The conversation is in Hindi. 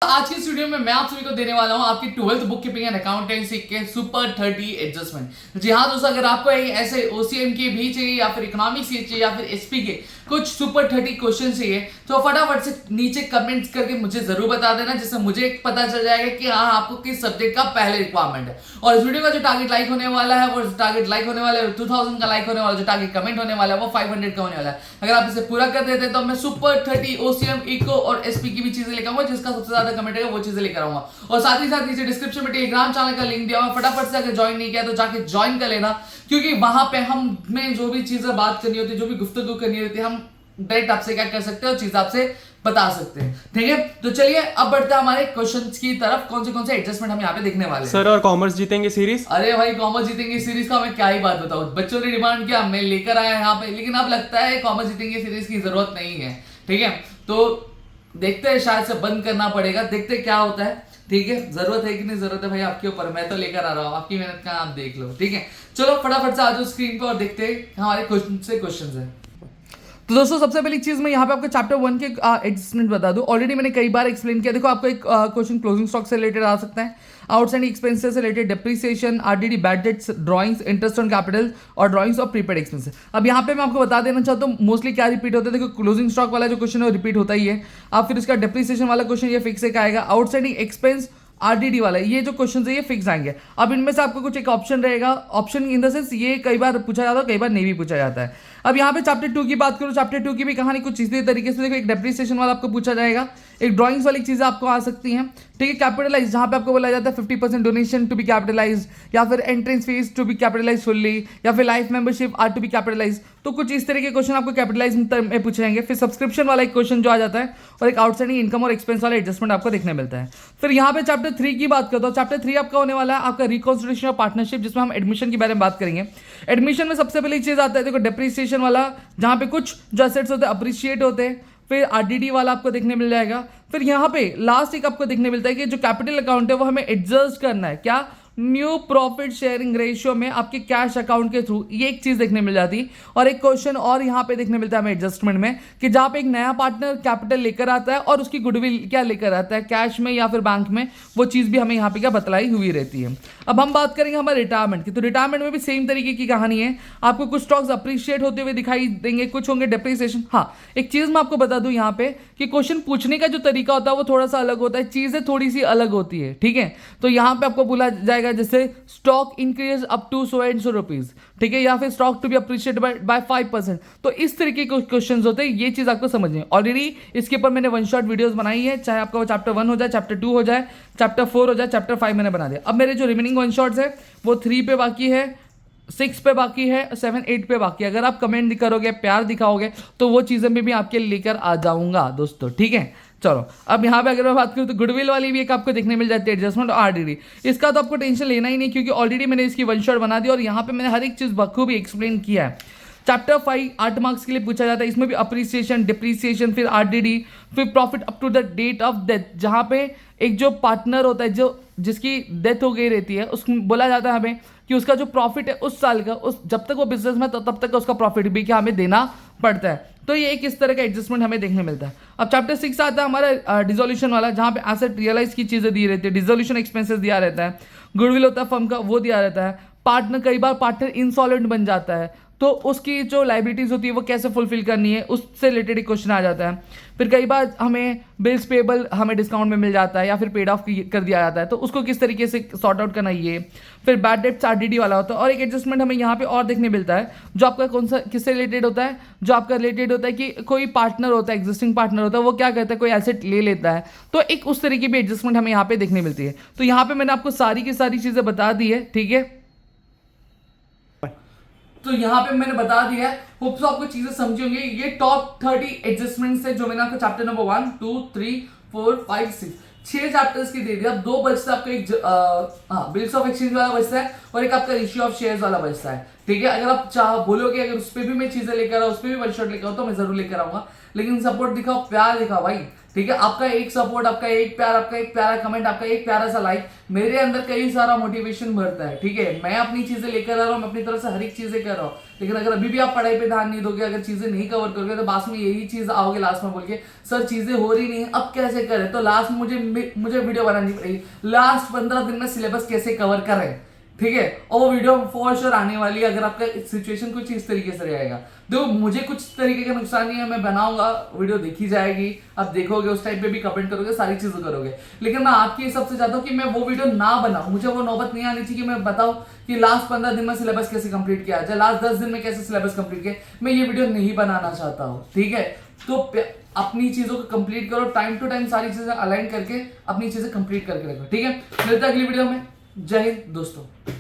आज की इस वीडियो में मैं आप सभी को देने वाला हूं आपकी 12th book keeping and accountancy के सुपर 30 एडजस्टमेंट। जी हाँ दोस्तों, अगर आपको ऐसे ओसीएम के भी चाहिए या फिर इकोनॉमिक्स के चाहिए या फिर एसपी के कुछ सुपर 30 क्वेश्चन चाहिए तो फटाफट से नीचे कमेंट्स करके मुझे जरूर बता देना, जिससे मुझे पता चल जाएगा कि हाँ आपको किस सब्जेक्ट का पहले रिक्वायरमेंट है। और इस वीडियो का जो टारगेट लाइक होने वाला है वो टारगेट लाइक होने वाला है 2000 का लाइक होने वाला है, जो टारगेट कमेंट होने वाला है वो 500 का होने वाला है। अगर आप इसे पूरा कर देते हैं तो मैं सुपर 30 ओसीएम इको और एसपी की भी चीजें लेकर आऊंगा, जिसका सबसे ज्यादा कमेंट है वो चीजें लेकर आऊंगा। और साथ ही साथ नीचे डिस्क्रिप्शन में टेलीग्राम चैनल का लिंक दिया हुआ, फटाफट से अगर ज्वाइन नहीं किया तो जाके ज्वाइन कर लेना, क्योंकि वहां पे हमें जो भी चीजें बात करनी होती है, जो भी गुफ्तगू करनी होती है, हम डायरेक्ट आपसे क्या कर सकते हैं और चीज आपसे बता सकते हैं। ठीक है, तो चलिए अब बढ़ते हैं हमारे क्वेश्चंस की तरफ। कौन से एडजस्टमेंट हम यहाँ पे देखने वाले हैं। सर और कॉमर्स जीतेंगे सीरीज। अरे भाई कॉमर्स जीतेंगे सीरीज का मैं क्या ही बात बताऊं, बच्चों ने डिमांड किया मैं लेकर आया यहाँ पे, लेकिन अब लगता है कॉमर्स जीतेंगे सीरीज की जरूरत नहीं है। ठीक है, तो देखते हैं, शायद से बंद करना पड़ेगा, देखते क्या होता है। ठीक है, जरूरत है कि नहीं जरूरत है भाई आपके ऊपर, मैं तो लेकर आ रहा हूँ, आपकी मेहनत का आप देख लो। ठीक है, चलो फटाफट से आ जाओ स्क्रीन पे और देखते हैं हमारे क्वेश्चन है। तो दोस्तों सबसे पहली चीज मैं यहाँ पे आपको चैप्टर 1 के एडजस्टमेंट बता दूं। ऑलरेडी मैंने कई बार एक्सप्लेन किया। देखो आपको एक क्वेश्चन क्लोजिंग स्टॉक से रिलेटेड आ सकता है, आउटस्टैंडिंग एक्सपेंसेस से related, depreciation, RDD, bad debts, drawings, interest on capital और ड्राइंग्स ऑफ प्रीपेड एक्सपेंसेस। अब यहाँ पे मैं आपको बता देना चाहता हूँ मोस्टली क्या रिपीट होता है। देखो क्लोजिंग स्टॉक वाला जो क्वेश्चन है वो रिपीट होता ही है। आप फिर उसका डेप्रिसिएशन वाला क्वेश्चन ये फिक्स एक आएगा, आउटस्टैंडिंग एक्सपेंस आरडीडी वाला ये जो क्वेश्चन है ये फिक्स आएंगे। अब इनमें से आपको कुछ एक ऑप्शन रहेगा, ऑप्शन इन द सेंस ये कई बार पूछा जाता है, कई बार नहीं भी पूछा जाता है। अब यहाँ पे चैप्टर 2 की बात करूँ, चैप्टर 2 की भी कहानी कुछ इसी तरीके से। देखो एक डेप्रिसिएशन वाला आपको पूछा जाएगा, एक ड्राइंग्स वाली चीजें आपको आ सकती हैं। ठीक है, कैपिटलाइज जहाँ पे आपको बोला जाता है 50% डोनेशन टू बी कैपिटलाइज, या फिर entrance fees to be capitalise fully, या फिर life membership are to be capitalise. तो कुछ इस तरह के क्वेश्चन आपको कैपिटलाइज में पूछे जाएंगे। फिर सब्सक्रिप्शन वाला एक क्वेश्चन जो आ जाता है, और एक आउटस्टैंडिंग इनकम और एक्सपेंस वाला एडजस्टमेंट आपको देखने मिलता है। फिर यहाँ पे चैप्टर 3 की बात करता हूँ। चैप्टर 3 आपका होने वाला है आपका रिकॉन्स्टिट्यूशन ऑफ पार्टनरशिप, जिसमें हम एडमिशन के बारे में बात करेंगे। एडमिशन में सबसे पहली चीज आता है देखो डेप्रिसिएशन वाला, जहाँ पे कुछ जो एसेट्स होते हैं अप्रिशिएट होते हैं। फिर आरडीडी वाला आपको देखने मिल जाएगा। फिर यहाँ पे लास्ट एक आपको देखने मिलता है कि जो कैपिटल अकाउंट है वो हमें एडजस्ट करना है, क्या न्यू प्रॉफिट शेयरिंग रेशियो में आपके कैश अकाउंट के थ्रू, ये एक चीज देखने मिल जाती। और एक क्वेश्चन और यहाँ पे देखने मिलता है हमें एडजस्टमेंट में, कि जहाँ पे एक नया पार्टनर कैपिटल लेकर आता है और उसकी गुडविल क्या लेकर आता है कैश में या फिर बैंक में, वो चीज भी हमें यहाँ पे क्या बतलाई हुई रहती है। अब हम बात करेंगे हमारे रिटायरमेंट की, तो रिटायरमेंट में भी सेम तरीके की कहानी है। आपको कुछ स्टॉक्स अप्रिशिएट होते हुए दिखाई देंगे, कुछ होंगे डेप्रिसिएशन। हाँ, एक चीज मैं आपको बता दूं यहाँ पे कि क्वेश्चन पूछने का जो तरीका होता है वो थोड़ा सा अलग होता है, चीजें थोड़ी सी अलग होती है। ठीक है, तो यहाँ पे आपको बोला जाएगा जैसे stock increase up to so and so rupees, ठीक है, या फिर stock to be appreciated by 5%। तो इस तरीके के क्वेश्चंस होते हैं, ये चीज आपको समझनी है। ऑलरेडी इसके ऊपर मैंने वन शॉट वीडियोस बनाई है, चाहे आपका वो चैप्टर 1 हो जाए, चैप्टर 2 हो जाए, चैप्टर 4 हो जाए, चैप्टर 5 मैंने बना दिया। अब मेरे जो रिमेनिंग वन शॉट्स है वो 3 पे बाकी है, 6 पे बाकी है, 7, 8 पे बाकी है। अगर आप कमेंट करोगे, प्यार दिखाओगे, तो वो चीजें भी मैं आपके लेकर आ जाऊंगा दोस्तों। ठीक है, चलो अब यहाँ पे अगर मैं बात करूँ तो गुडविल वाली भी एक आपको देखने मिल जाती है एडजस्टमेंट और आरडीडी। इसका तो आपको टेंशन लेना ही नहीं, क्योंकि ऑलरेडी मैंने इसकी वन शॉट बना दी और यहाँ पे मैंने हर एक चीज बखूबी एक्सप्लेन किया है। चैप्टर 5 8 मार्क्स के लिए पूछा जाता है, इसमें भी अप्रिसिएशन, डिप्रिसिएशन, फिर आरडीडी, फिर profit up to the date of death, जहाँ पे एक जो पार्टनर होता है जो जिसकी डेथ हो गई रहती है, उसको बोला जाता है हमें कि उसका जो प्रॉफिट है उस साल का, उस जब तक वो बिजनेस में तो तब तक उसका प्रॉफिट भी क्या हमें देना पड़ता है। तो ये एक इस तरह का एडजस्टमेंट हमें देखने मिलता है। अब चैप्टर 6 आता है हमारा डिसोल्यूशन वाला, जहाँ पे एसेट रियलाइज की चीजें दी रहती है, डिसोल्यूशन एक्सपेंसेस दिया रहता है, गुडविल होता है फर्म का वो दिया रहता है, पार्टनर कई बार पार्टनर इंसॉल्वेंट बन जाता है तो उसकी जो लाइबिलिटीज होती है वो कैसे फुलफिल करनी है, उससे रिलेटेड एक क्वेश्चन आ जाता है। फिर कई बार हमें बिल्स पेबल हमें डिस्काउंट में मिल जाता है या फिर पेड ऑफ कर दिया जाता है, तो उसको किस तरीके से सॉर्ट आउट करना ये। फिर बैड डेट्स आरडीडी वाला होता है। और एक एडजस्टमेंट हमें यहाँ पे और देखने मिलता है, जो आपका कौन सा किससे रिलेटेड होता है, जो आपका रिलेटेड होता है कि कोई पार्टनर होता है, एग्जिस्टिंग पार्टनर होता है, वो क्या करता है कोई एसेट ले लेता है, तो एक उस तरीके की एडजस्टमेंट हमें यहाँ पे देखने मिलती है। तो यहाँ पे मैंने आपको सारी की सारी चीजें बता दी है। ठीक है, तो यहाँ पे मैंने बता दिया है, होप सो आपको चीजें समझी होंगी। ये टॉप 30 एडजस्टमेंट्स है जो मैंने आपको चैप्टर नंबर 1 2 3 4 5 6 6 चैप्टर्स की दे दिया। 2 बचता है आपका, एक बिल्स ऑफ एक्सचेंज वाला बचता है और एक आपका रेशियो ऑफ शेयर्स वाला बचता है। ठीक है, अगर आप चाह बोलोगे अगर उस पर भी मैं चीजें लेकर आऊँ, उस पर भी वन शॉट लेकर आऊँ, तो मैं जरूर लेकर आऊंगा, लेकिन सपोर्ट दिखाओ, प्यार दिखाओ भाई। ठीक है, आपका एक सपोर्ट, आपका एक प्यार, आपका एक प्यारा कमेंट, आपका एक प्यारा सा लाइक मेरे अंदर कई सारा मोटिवेशन भरता है। ठीक है, मैं अपनी चीजें लेकर आ रहा हूँ, मैं अपनी तरफ से हर एक चीजें कर रहा हूँ, लेकिन अगर अभी भी आप पढ़ाई पे ध्यान नहीं दोगे, अगर चीजें नहीं कवर करोगे, तो लास्ट में यही चीज आओगे लास्ट में बोल के सर चीजें हो रही नहीं, अब कैसे करें, तो लास्ट में मुझे मुझे वीडियो बनानी पड़ेगी लास्ट 15 दिन में सिलेबस कैसे कवर करें, ठीक है। और वो वीडियो फॉर श्योर आने वाली है अगर आपका सिचुएशन कुछ इस तरीके से रहेगा। देखो मुझे कुछ तरीके का नुकसान नहीं है, मैं बनाऊंगा, वीडियो देखी जाएगी, आप देखोगे, उस टाइम पे भी कमेंट करोगे, सारी चीजें करोगे, लेकिन मैं आपके हिसाब से चाहता हूँ कि मैं वो वीडियो ना बनाऊं। मुझे वो नौबत नहीं आनी चाहिए कि मैं बताऊं कि लास्ट 15 दिन में सिलेबस कैसे कंप्लीट किया जाए, लास्ट 10 दिन में कैसे सिलेबस कंप्लीट किया। मैं ये वीडियो नहीं बनाना चाहता हूँ, ठीक है। तो अपनी चीजों को कंप्लीट करो, टाइम टू टाइम सारी चीजें अलाइन करके अपनी चीजें कंप्लीट करके रखो, ठीक है। मिलते हैं अगली वीडियो में। जय हिंद दोस्तों।